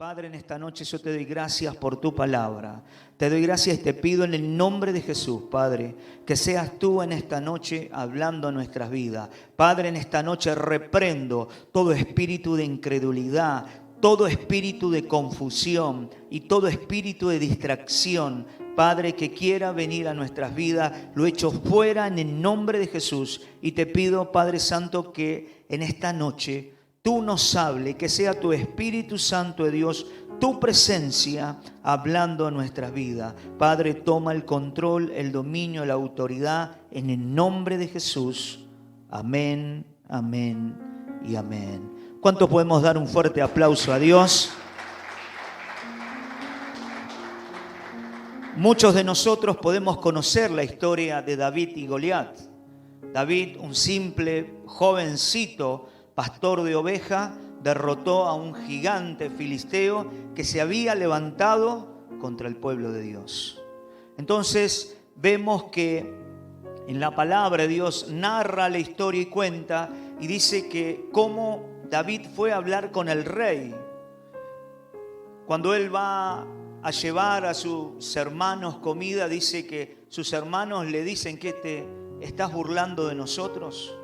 Padre, en esta noche yo te doy gracias por tu palabra. Te doy gracias y te pido en el nombre de Jesús, Padre, que seas tú en esta noche hablando a nuestras vidas. Padre, en esta noche reprendo todo espíritu de incredulidad, todo espíritu de confusión y todo espíritu de distracción. Padre, que quiera venir a nuestras vidas, lo echo fuera en el nombre de Jesús. Y te pido, Padre Santo, que en esta noche tú nos hables, que sea tu Espíritu Santo de Dios, tu presencia hablando a nuestras vidas. Padre, toma el control, el dominio, la autoridad en el nombre de Jesús. Amén, amén y amén. ¿Cuántos podemos dar un fuerte aplauso a Dios? Muchos de nosotros podemos conocer la historia de David y Goliat. David, un simple jovencito, pastor de oveja, derrotó a un gigante filisteo que se había levantado contra el pueblo de Dios. Entonces vemos que en la palabra de Dios narra la historia y cuenta y dice que cómo David fue a hablar con el rey. Cuando él va a llevar a sus hermanos comida, dice que sus hermanos le dicen que te estás burlando de nosotros.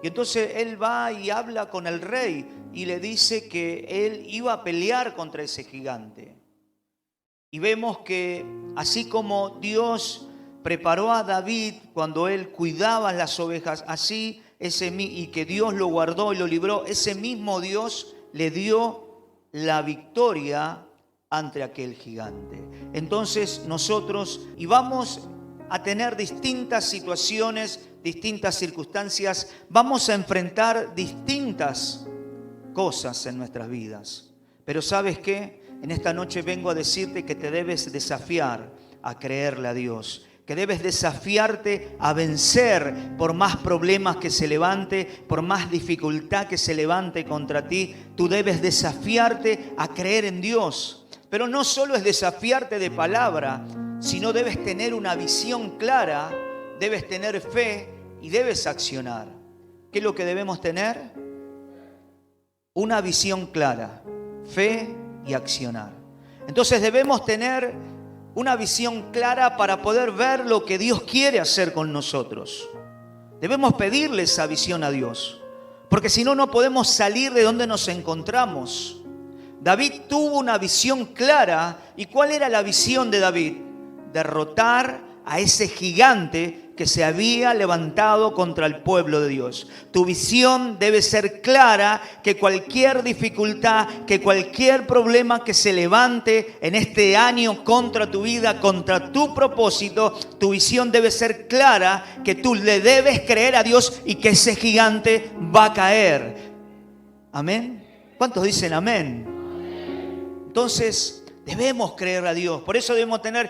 Y entonces él va y habla con el rey y le dice que él iba a pelear contra ese gigante. Y vemos que así como Dios preparó a David cuando él cuidaba las ovejas, así y que Dios lo guardó y lo libró, ese mismo Dios le dio la victoria ante aquel gigante. Entonces nosotros vamos a tener distintas situaciones, distintas circunstancias, vamos a enfrentar distintas cosas en nuestras vidas. Pero ¿sabes qué? En esta noche vengo a decirte que te debes desafiar a creerle a Dios, que debes desafiarte a vencer por más problemas que se levante, por más dificultad que se levante contra ti. Tú debes desafiarte a creer en Dios. Pero no solo es desafiarte de palabra, sino debes tener una visión clara, debes tener fe y debes accionar. ¿Qué es lo que debemos tener? Una visión clara, fe y accionar. Entonces debemos tener una visión clara para poder ver lo que Dios quiere hacer con nosotros. Debemos pedirle esa visión a Dios, porque si no, no podemos salir de donde nos encontramos. David tuvo una visión clara. ¿Y cuál era la visión de David? Derrotar a ese gigante que se había levantado contra el pueblo de Dios. Tu visión debe ser clara, que cualquier dificultad, que cualquier problema que se levante en este año contra tu vida, contra tu propósito, tu visión debe ser clara, que tú le debes creer a Dios y que ese gigante va a caer. ¿Amén? ¿Cuántos dicen amén? Entonces debemos creer a Dios. Por eso debemos tener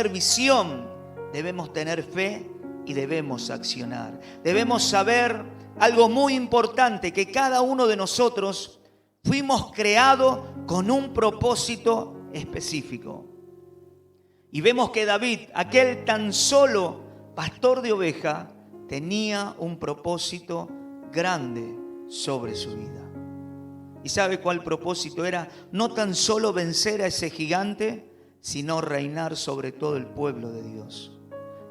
visión, debemos tener fe y debemos accionar. Debemos saber algo muy importante, que cada uno de nosotros fuimos creados con un propósito específico. Y vemos que David, aquel tan solo pastor de oveja, tenía un propósito grande sobre su vida. ¿Y sabe cuál propósito era? No tan solo vencer a ese gigante, sino reinar sobre todo el pueblo de Dios.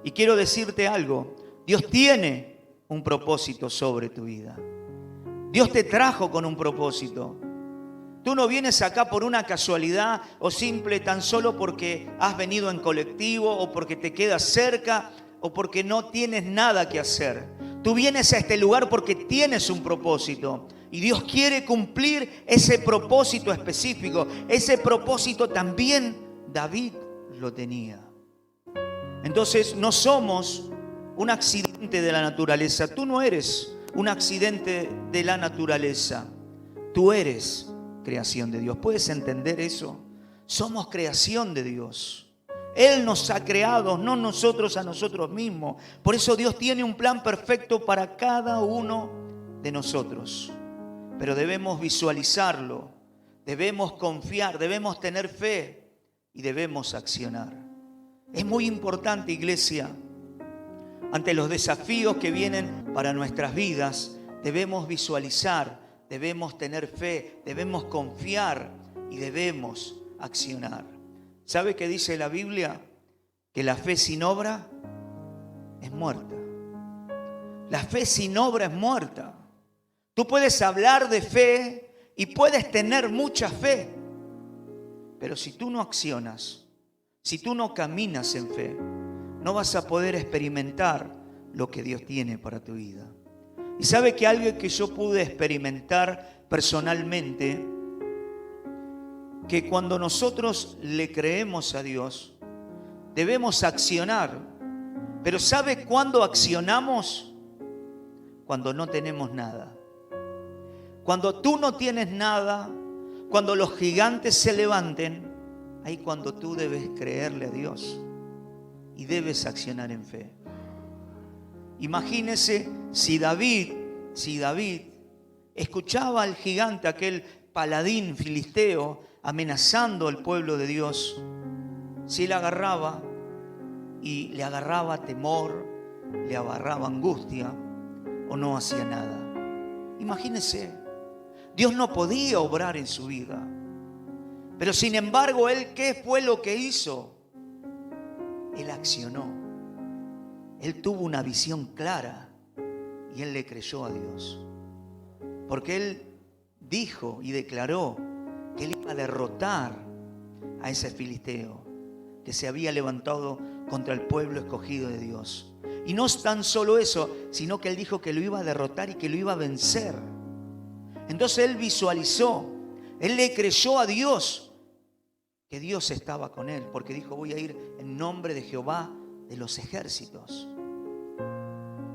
Y quiero decirte algo, Dios tiene un propósito sobre tu vida. Dios te trajo con un propósito. Tú no vienes acá por una casualidad o simple tan solo porque has venido en colectivo o porque te quedas cerca o porque no tienes nada que hacer. Tú vienes a este lugar porque tienes un propósito. Y Dios quiere cumplir ese propósito específico. Ese propósito también David lo tenía. Entonces no somos un accidente de la naturaleza. Tú no eres un accidente de la naturaleza. Tú eres creación de Dios. ¿Puedes entender eso? Somos creación de Dios. Él nos ha creado, no nosotros a nosotros mismos. Por eso Dios tiene un plan perfecto para cada uno de nosotros. Pero debemos visualizarlo, debemos confiar, debemos tener fe y debemos accionar. Es muy importante, iglesia, ante los desafíos que vienen para nuestras vidas, debemos visualizar, debemos tener fe, debemos confiar y debemos accionar. ¿Sabe qué dice la Biblia? Que la fe sin obra es muerta. La fe sin obra es muerta. Tú puedes hablar de fe y puedes tener mucha fe, pero si tú no accionas, si tú no caminas en fe, no vas a poder experimentar lo que Dios tiene para tu vida. Y sabe que algo que yo pude experimentar personalmente, que cuando nosotros le creemos a Dios, debemos accionar. Pero ¿sabe cuándo accionamos? Cuando no tenemos nada. Cuando tú no tienes nada, cuando los gigantes se levanten, ahí cuando tú debes creerle a Dios y debes accionar en fe. Imagínese si David escuchaba al gigante, aquel paladín filisteo, amenazando al pueblo de Dios, si él agarraba y le agarraba temor, le agarraba angustia o no hacía nada. Imagínese, Dios no podía obrar en su vida, pero sin embargo, él, ¿qué fue lo que hizo? Él accionó. Él tuvo una visión clara y él le creyó a Dios. Porque él dijo y declaró que él iba a derrotar a ese filisteo que se había levantado contra el pueblo escogido de Dios. Y no es tan solo eso, sino que él dijo que lo iba a derrotar y que lo iba a vencer. Entonces él visualizó, él le creyó a Dios que Dios estaba con él, porque dijo: voy a ir en nombre de Jehová de los ejércitos.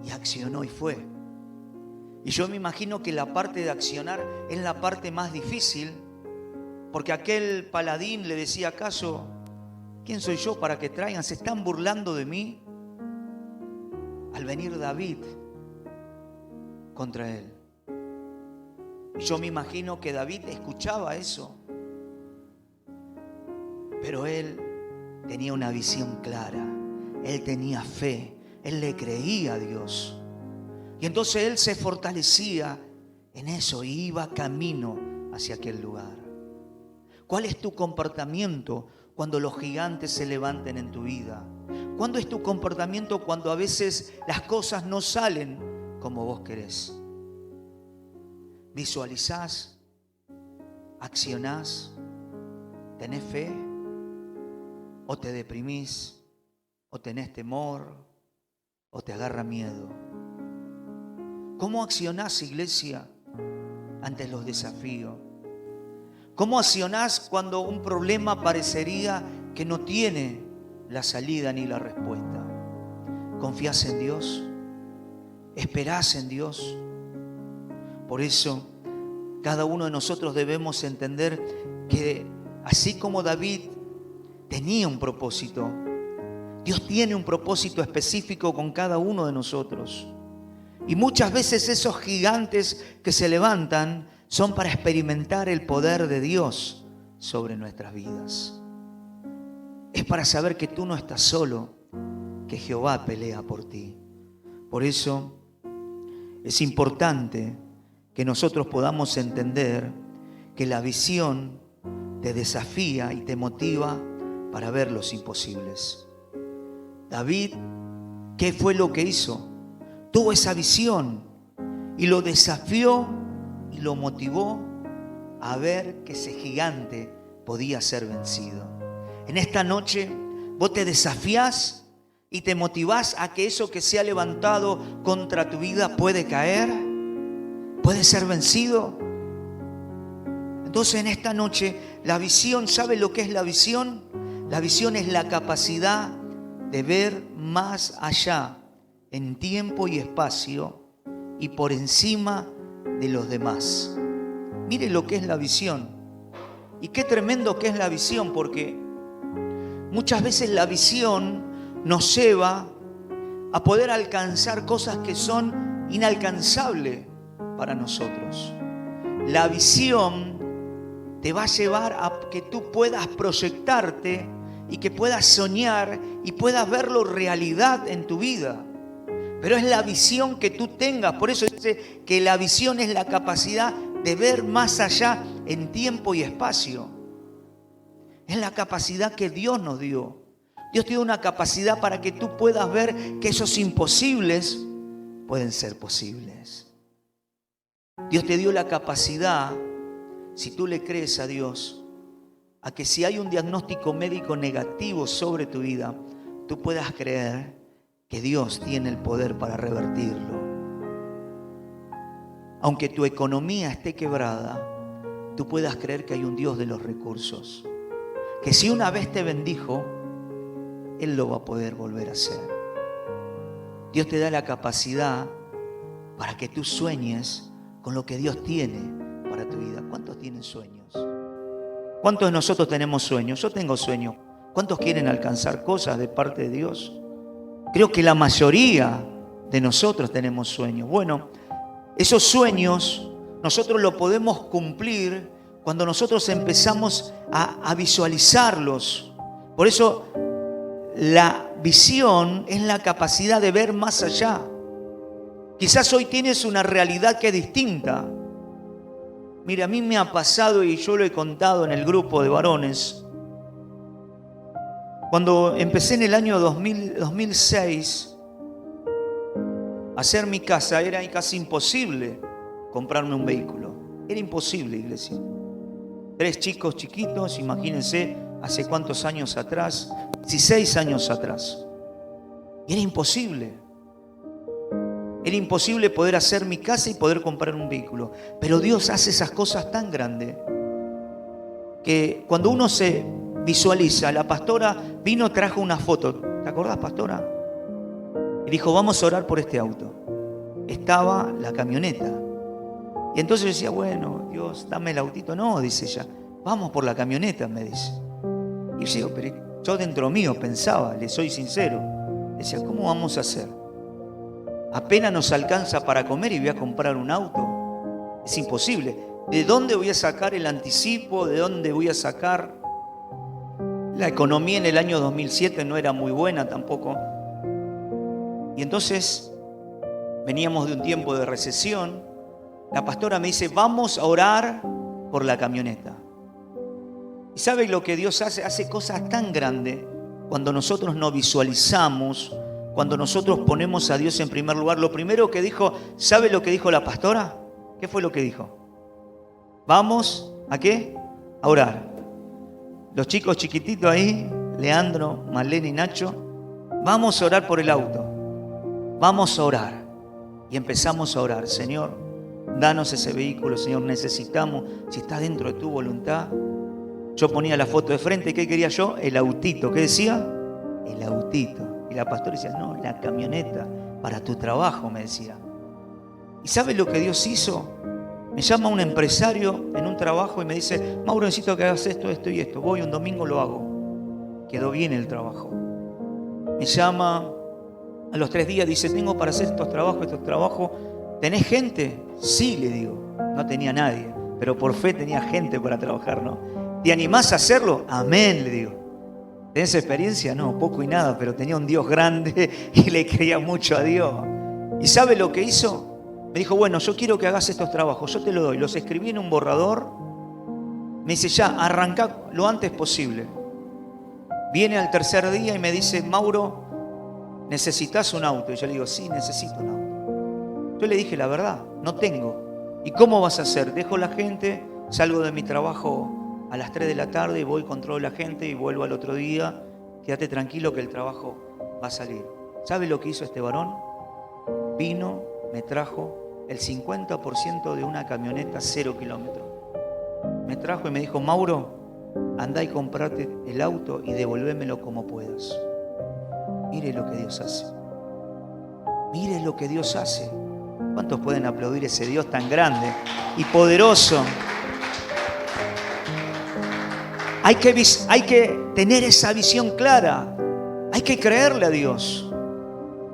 Y accionó y fue. Y yo me imagino que la parte de accionar es la parte más difícil, porque aquel paladín le decía: ¿acaso quién soy yo para que traigan? ¿Se están burlando de mí? Al venir David contra él. Y yo me imagino que David escuchaba eso, pero él tenía una visión clara, él tenía fe, él le creía a Dios. Y entonces él se fortalecía en eso y iba camino hacia aquel lugar. ¿Cuál es tu comportamiento cuando los gigantes se levanten en tu vida? ¿Cuándo es tu comportamiento cuando a veces las cosas no salen como vos querés? ¿Visualizás? ¿Accionás? ¿Tenés fe? ¿O te deprimís? ¿O tenés temor? ¿O te agarra miedo? ¿Cómo accionás, iglesia, ante los desafíos? ¿Cómo accionás cuando un problema parecería que no tiene la salida ni la respuesta? ¿Confías en Dios? ¿Esperás en Dios? Por eso, cada uno de nosotros debemos entender que así como David tenía un propósito, Dios tiene un propósito específico con cada uno de nosotros. Y muchas veces esos gigantes que se levantan son para experimentar el poder de Dios sobre nuestras vidas. Es para saber que tú no estás solo, que Jehová pelea por ti. Por eso es importante que nosotros podamos entender que la visión te desafía y te motiva para ver los imposibles. David, ¿qué fue lo que hizo? Tuvo esa visión y lo desafió y lo motivó a ver que ese gigante podía ser vencido. En esta noche vos te desafías y te motivás a que eso que se ha levantado contra tu vida puede caer, puede ser vencido. Entonces en esta noche la visión, ¿sabe lo que es la visión? La visión es la capacidad de ver más allá en tiempo y espacio y por encima de los demás. Mire lo que es la visión. Y qué tremendo que es la visión, porque muchas veces la visión nos lleva a poder alcanzar cosas que son inalcanzables para nosotros. La visión te va a llevar a que tú puedas proyectarte y que puedas soñar y puedas verlo realidad en tu vida. Pero es la visión que tú tengas. Por eso dice que la visión es la capacidad de ver más allá en tiempo y espacio. Es la capacidad que Dios nos dio. Dios te dio una capacidad para que tú puedas ver que esos imposibles pueden ser posibles. Dios te dio la capacidad, si tú le crees a Dios, a que si hay un diagnóstico médico negativo sobre tu vida, tú puedas creer que Dios tiene el poder para revertirlo. Aunque tu economía esté quebrada, tú puedas creer que hay un Dios de los recursos. Que si una vez te bendijo, Él lo va a poder volver a hacer. Dios te da la capacidad para que tú sueñes con lo que Dios tiene para tu vida. ¿Cuántos tienen sueños? ¿Cuántos de nosotros tenemos sueños? Yo tengo sueños. ¿Cuántos quieren alcanzar cosas de parte de Dios? Creo que la mayoría de nosotros tenemos sueños. Bueno, esos sueños nosotros los podemos cumplir cuando nosotros empezamos a visualizarlos. Por eso la visión es la capacidad de ver más allá. Quizás hoy tienes una realidad que es distinta. Mira, a mí me ha pasado y yo lo he contado en el grupo de varones. Cuando empecé en el año 2006 a hacer mi casa, era casi imposible comprarme un vehículo. Era imposible, iglesia. 3 chicos chiquitos, imagínense, hace cuántos años atrás, 16 años atrás. Era imposible. Era imposible poder hacer mi casa y poder comprar un vehículo. Pero Dios hace esas cosas tan grandes que cuando uno se visualiza, la pastora vino, trajo una foto. ¿Te acordás, pastora? Y dijo, vamos a orar por este auto. Estaba la camioneta. Y entonces yo decía, bueno, Dios, dame el autito. No, dice ella, vamos por la camioneta, me dice. Y yo digo, pero yo dentro mío pensaba, le soy sincero. Decía, ¿cómo vamos a hacer? Apenas nos alcanza para comer y voy a comprar un auto. Es imposible. ¿De dónde voy a sacar el anticipo? ¿De dónde voy a sacar? La economía en el año 2007 no era muy buena tampoco. Y entonces veníamos de un tiempo de recesión. La pastora me dice, vamos a orar por la camioneta. ¿Y sabe lo que Dios hace? Hace cosas tan grandes cuando nosotros nos visualizamos, cuando nosotros ponemos a Dios en primer lugar. Lo primero que dijo, ¿sabe lo que dijo la pastora? ¿Qué fue lo que dijo? Vamos, ¿a qué? A orar. Los chicos chiquititos ahí, Leandro, Marlene y Nacho, vamos a orar por el auto. Vamos a orar. Y empezamos a orar. Señor, danos ese vehículo, Señor, necesitamos. Si está dentro de tu voluntad. Yo ponía la foto de frente. ¿Qué quería yo? El autito. ¿Qué decía? El autito. Y la pastora decía, no, la camioneta para tu trabajo, me decía. ¿Y sabe lo que Dios hizo? Me llama un empresario en un trabajo y me dice, Mauro, necesito que hagas esto, esto y esto. Voy un domingo, lo hago. Quedó bien el trabajo. Me llama a los 3 días, dice, tengo para hacer estos trabajos. ¿Tenés gente? Sí, le digo. No tenía nadie, pero por fe tenía gente para trabajar, ¿no? ¿Te animás a hacerlo? Amén, le digo. ¿Tenés experiencia? No, poco y nada, pero tenía un Dios grande y le creía mucho a Dios. ¿Y sabe lo que hizo? Me dijo, bueno, yo quiero que hagas estos trabajos, yo te lo doy. Los escribí en un borrador. Me dice, ya, arrancá lo antes posible. Viene al 3er día y me dice, Mauro, ¿necesitas un auto? Y yo le digo, sí, necesito un auto. Yo le dije la verdad, no tengo. ¿Y cómo vas a hacer? Dejo la gente, salgo de mi trabajo a las 3 de la tarde, voy, controlo a la gente y vuelvo al otro día. Quédate tranquilo que el trabajo va a salir. ¿Sabe lo que hizo este varón? Vino, me trajo el 50% de una camioneta 0 kilómetros. Me trajo y me dijo, Mauro, andá y comprate el auto y devolvémelo como puedas. Mire lo que Dios hace. Mire lo que Dios hace. ¿Cuántos pueden aplaudir a ese Dios tan grande y poderoso? Hay que tener esa visión clara. Hay que creerle a Dios.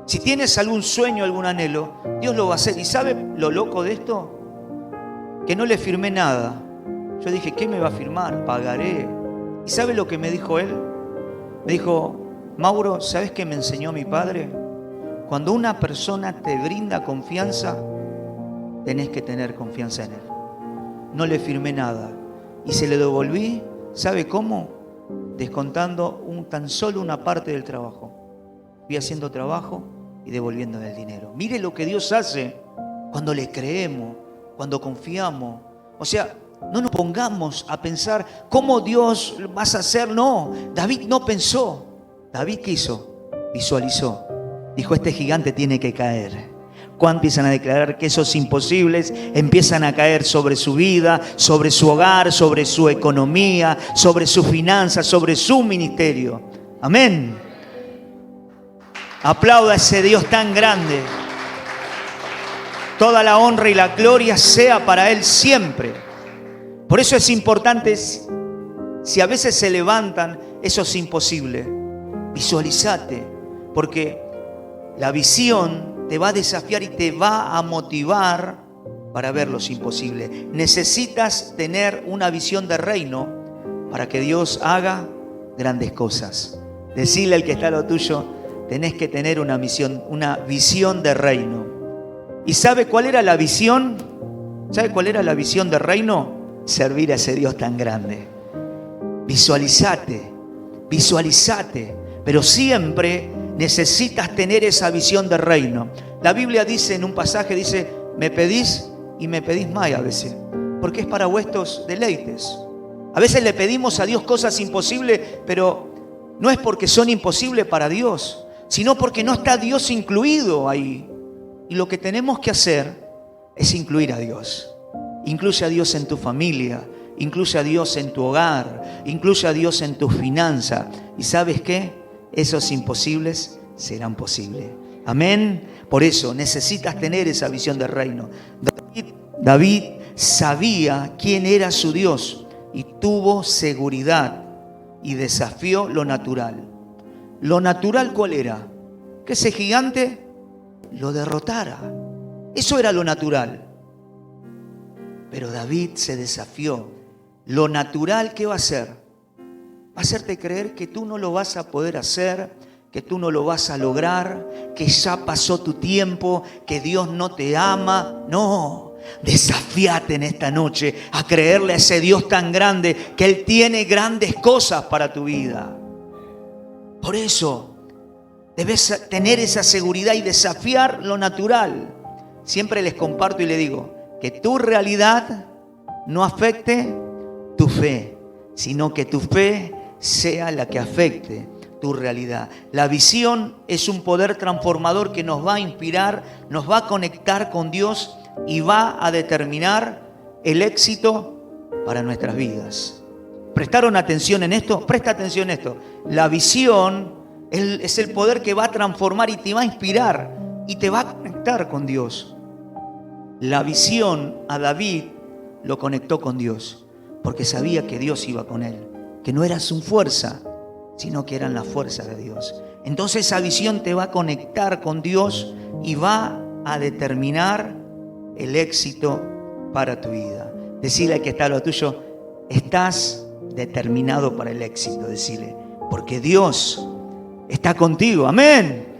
Si tienes algún sueño, algún anhelo, Dios lo va a hacer. ¿Y sabe lo loco de esto? Que no le firmé nada. Yo dije, ¿qué me va a firmar? Pagaré. ¿Y sabe lo que me dijo él? Me dijo, Mauro, ¿sabes qué me enseñó mi padre? Cuando una persona te brinda confianza, tenés que tener confianza en él. no le firmé nada. Y se le devolví, ¿sabe cómo? Descontando tan solo una parte del trabajo. Fui haciendo trabajo y devolviéndole el dinero. Mire lo que Dios hace cuando le creemos, cuando confiamos. O sea, no nos pongamos a pensar cómo Dios vas a hacer. No, David no pensó. David, ¿qué hizo? Visualizó. Dijo, este gigante tiene que caer. Cuando empiezan a declarar que esos imposibles empiezan a caer sobre su vida, sobre su hogar, sobre su economía, sobre sus finanzas, sobre su ministerio. Amén. Aplauda a ese Dios tan grande. Toda la honra y la gloria sea para Él siempre. Por eso es importante, si a veces se levantan esos imposibles, visualizate, porque la visión te va a desafiar y te va a motivar para ver los imposibles. Necesitas tener una visión de reino para que Dios haga grandes cosas. Decirle al que está a lo tuyo, tenés que tener una visión de reino. ¿Y sabe cuál era la visión? ¿Sabe cuál era la visión de reino? Servir a ese Dios tan grande. Visualizate, pero siempre necesitas tener esa visión de reino. La Biblia dice en un pasaje, dice, me pedís y me pedís más a veces, porque es para vuestros deleites. A veces le pedimos a Dios cosas imposibles, pero no es porque son imposibles para Dios, sino porque no está Dios incluido ahí. Y lo que tenemos que hacer es incluir a Dios. Incluye a Dios en tu familia, incluye a Dios en tu hogar, incluye a Dios en tus finanzas. ¿Y sabes qué? Esos imposibles serán posibles. Amén. Por eso necesitas tener esa visión del reino. David sabía quién era su Dios y tuvo seguridad y desafió lo natural. ¿Lo natural cuál era? Que ese gigante lo derrotara. Eso era lo natural. Pero David se desafió. Lo natural, ¿qué va a hacer? Va a hacerte creer que tú no lo vas a poder hacer, que tú no lo vas a lograr, que ya pasó tu tiempo, que Dios no te ama. No, desafíate en esta noche a creerle a ese Dios tan grande, que Él tiene grandes cosas para tu vida. Por eso debes tener esa seguridad y desafiar lo natural. Siempre les comparto y les digo que tu realidad no afecte tu fe, sino que tu fe sea la que afecte tu realidad. La visión es un poder transformador que nos va a inspirar, nos va a conectar con Dios y va a determinar el éxito para nuestras vidas. ¿Prestaron atención en esto? Presta atención en esto. La visión es el poder que va a transformar y te va a inspirar y te va a conectar con Dios. La visión a David lo conectó con Dios, porque sabía que Dios iba con él, que no era su fuerza, sino que eran las fuerzas de Dios. Entonces esa visión te va a conectar con Dios y va a determinar el éxito para tu vida. Decile al que está a lo tuyo, estás determinado para el éxito. Decile, porque Dios está contigo. Amén.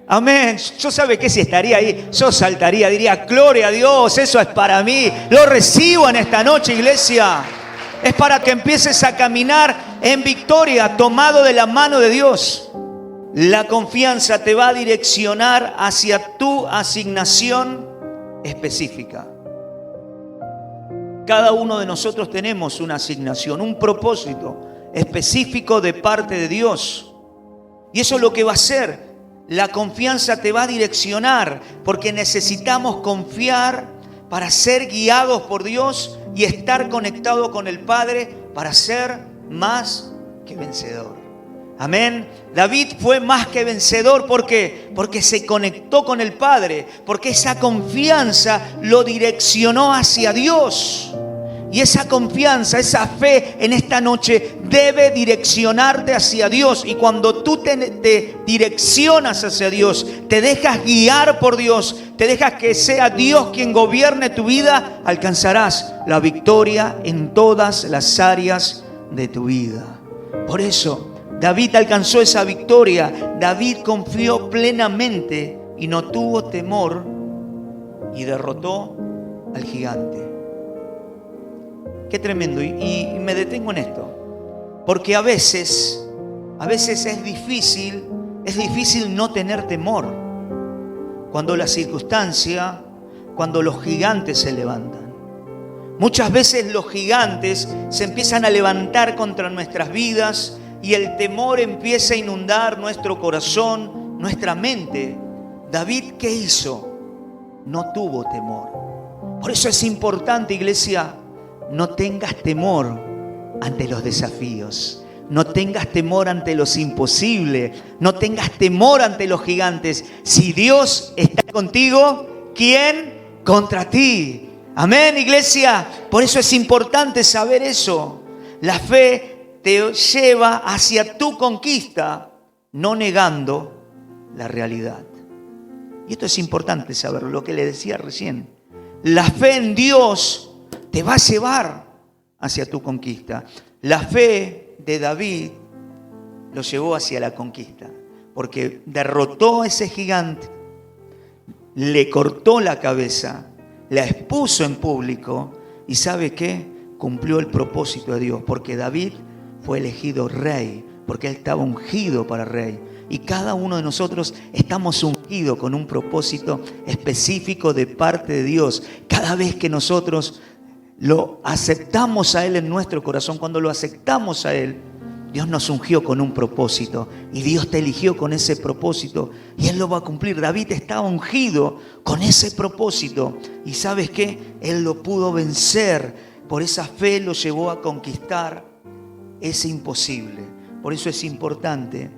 Amén. Yo sabe que si estaría ahí, yo saltaría, diría, gloria a Dios, eso es para mí. Lo recibo en esta noche, iglesia. Es para que empieces a caminar en victoria, tomado de la mano de Dios. La confianza te va a direccionar hacia tu asignación específica. Cada uno de nosotros tenemos una asignación, un propósito específico de parte de Dios. Y eso es lo que va a hacer. La confianza te va a direccionar, porque necesitamos confiar para ser guiados por Dios y estar conectados con el Padre para ser más que vencedor. Amén. David fue más que vencedor. ¿Por qué? Porque se conectó con el Padre, porque esa confianza lo direccionó hacia Dios. Y esa confianza, esa fe en esta noche debe direccionarte hacia Dios. Y cuando tú te direccionas hacia Dios, te dejas guiar por Dios, te dejas que sea Dios quien gobierne tu vida, alcanzarás la victoria en todas las áreas de tu vida. Por eso, David alcanzó esa victoria. David confió plenamente y no tuvo temor y derrotó al gigante. Qué tremendo. Y me detengo en esto. Porque a veces es difícil no tener temor. Cuando la circunstancia, cuando los gigantes se levantan. Muchas veces los gigantes se empiezan a levantar contra nuestras vidas y el temor empieza a inundar nuestro corazón, nuestra mente. David, ¿qué hizo? No tuvo temor. Por eso es importante, iglesia, no tengas temor ante los desafíos. No tengas temor ante los imposibles. No tengas temor ante los gigantes. Si Dios está contigo, ¿quién contra ti? Amén, iglesia. Por eso es importante saber eso. La fe te lleva hacia tu conquista, no negando la realidad. Y esto es importante saberlo, lo que le decía recién. La fe en Dios te va a llevar hacia tu conquista. La fe de David lo llevó hacia la conquista, porque derrotó a ese gigante, le cortó la cabeza, la expuso en público y ¿sabe qué? Cumplió el propósito de Dios, porque David fue elegido rey, porque él estaba ungido para rey. Y cada uno de nosotros estamos ungidos con un propósito específico de parte de Dios. Cada vez que nosotros lo aceptamos a Él en nuestro corazón, cuando lo aceptamos a Él, Dios nos ungió con un propósito y Dios te eligió con ese propósito y Él lo va a cumplir. David estaba ungido con ese propósito y ¿sabes qué? Él lo pudo vencer. Por esa fe lo llevó a conquistar ese imposible. Por eso es importante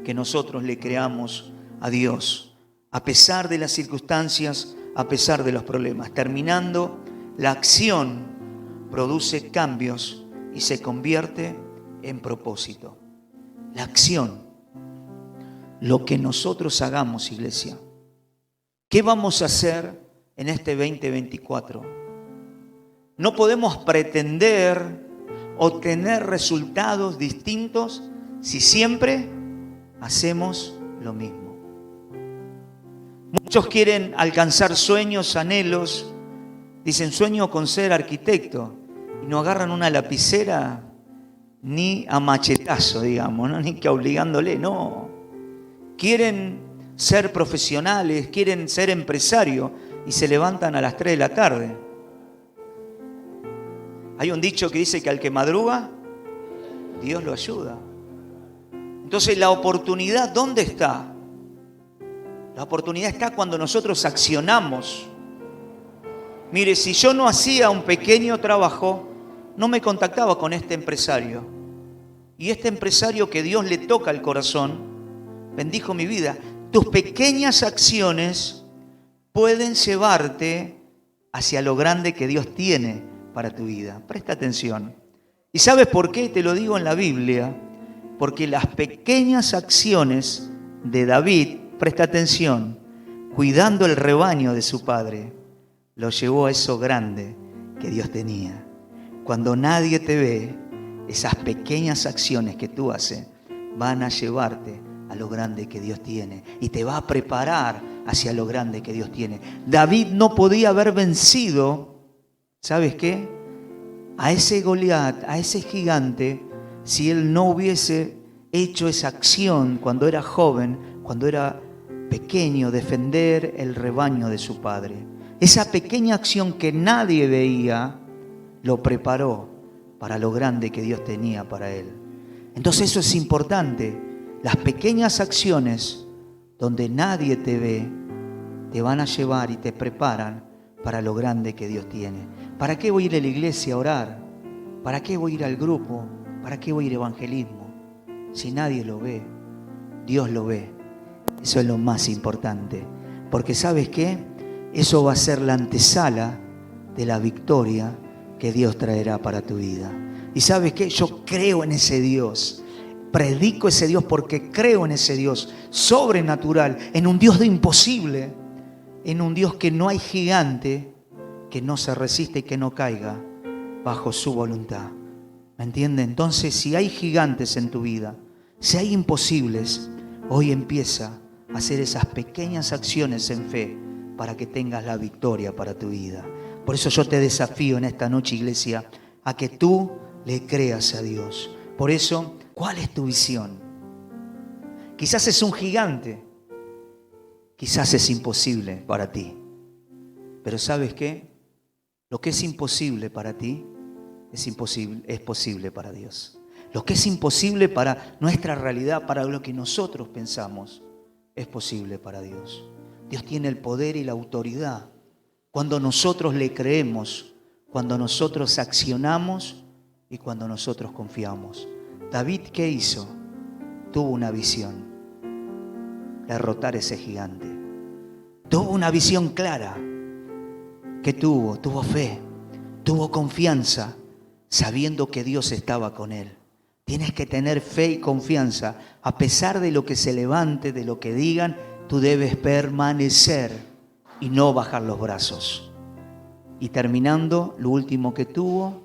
que nosotros le creamos a Dios, a pesar de las circunstancias, a pesar de los problemas. Terminando, la acción produce cambios y se convierte en propósito. La acción, lo que nosotros hagamos, iglesia. ¿Qué vamos a hacer en este 2024? No podemos pretender obtener resultados distintos si siempre hacemos lo mismo. Muchos quieren alcanzar sueños, anhelos. Dicen, sueño con ser arquitecto. Y no agarran una lapicera ni a machetazo, digamos, ¿no? Ni que obligándole, no. Quieren ser profesionales, quieren ser empresarios y se levantan a las 3 de la tarde. Hay un dicho que dice que al que madruga, Dios lo ayuda. Entonces, ¿la oportunidad dónde está? La oportunidad está cuando nosotros accionamos. Mire, si yo no hacía un pequeño trabajo, no me contactaba con este empresario. Y este empresario que Dios le toca el corazón, bendijo mi vida. Tus pequeñas acciones pueden llevarte hacia lo grande que Dios tiene para tu vida. Presta atención. ¿Y sabes por qué? Te lo digo en la Biblia. Porque las pequeñas acciones de David, presta atención, cuidando el rebaño de su padre, lo llevó a eso grande que Dios tenía. Cuando nadie te ve, esas pequeñas acciones que tú haces van a llevarte a lo grande que Dios tiene y te va a preparar hacia lo grande que Dios tiene. David no podía haber vencido, ¿sabes qué? A ese Goliat, a ese gigante, si él no hubiese hecho esa acción cuando era joven, cuando era pequeño, defender el rebaño de su padre. Esa pequeña acción que nadie veía, lo preparó para lo grande que Dios tenía para él. Entonces eso es importante. Las pequeñas acciones donde nadie te ve, te van a llevar y te preparan para lo grande que Dios tiene. ¿Para qué voy a ir a la iglesia a orar? ¿Para qué voy a ir al grupo? ¿Para qué voy a ir a evangelismo? Si nadie lo ve, Dios lo ve. Eso es lo más importante. Porque ¿sabes qué? Eso va a ser la antesala de la victoria que Dios traerá para tu vida. ¿Y sabes qué? Yo creo en ese Dios. Predico ese Dios porque creo en ese Dios sobrenatural, en un Dios de imposible, en un Dios que no hay gigante que no se resista y que no caiga bajo su voluntad. ¿Me entiende? Entonces, si hay gigantes en tu vida, si hay imposibles, hoy empieza a hacer esas pequeñas acciones en fe para que tengas la victoria para tu vida. Por eso yo te desafío en esta noche, iglesia, a que tú le creas a Dios. Por eso, ¿cuál es tu visión? Quizás es un gigante, quizás es imposible para ti. Pero ¿sabes qué? Lo que es imposible para ti es posible para Dios. Lo que es imposible para nuestra realidad, para lo que nosotros pensamos, es posible para Dios. Dios tiene el poder y la autoridad. Cuando nosotros le creemos, cuando nosotros accionamos y cuando nosotros confiamos. David, ¿qué hizo? Tuvo una visión. Derrotar ese gigante. Tuvo una visión clara. ¿Qué tuvo? Tuvo fe, tuvo confianza, sabiendo que Dios estaba con él. Tienes que tener fe y confianza. A pesar de lo que se levante, de lo que digan, tú debes permanecer y no bajar los brazos. Y terminando, lo último que tuvo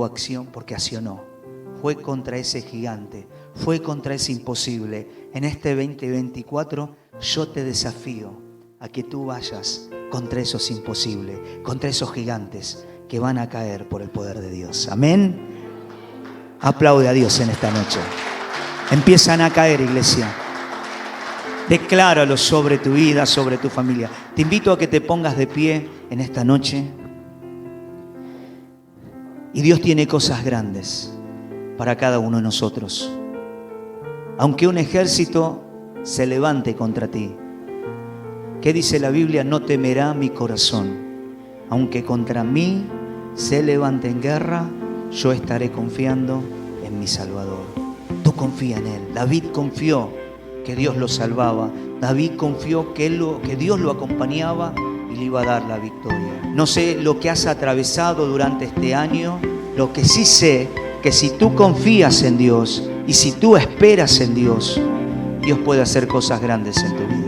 acción porque accionó. Fue contra ese gigante, fue contra ese imposible. En este 2024 yo te desafío a que tú vayas contra esos imposibles, contra esos gigantes que van a caer por el poder de Dios. Amén. Aplaude a Dios en esta noche. Empiezan a caer, iglesia. Decláralo sobre tu vida, sobre tu familia. Te invito a que te pongas de pie en esta noche. Y Dios tiene cosas grandes para cada uno de nosotros. Aunque un ejército se levante contra ti, ¿qué dice la Biblia? No temerá mi corazón. Aunque contra mí se levante en guerra, yo estaré confiando en mi Salvador. Tú confía en Él. David confió que Dios lo salvaba. David confió que Dios lo acompañaba y le iba a dar la victoria. No sé lo que has atravesado durante este año. Lo que sí sé, que si tú confías en Dios y si tú esperas en Dios, Dios puede hacer cosas grandes en tu vida.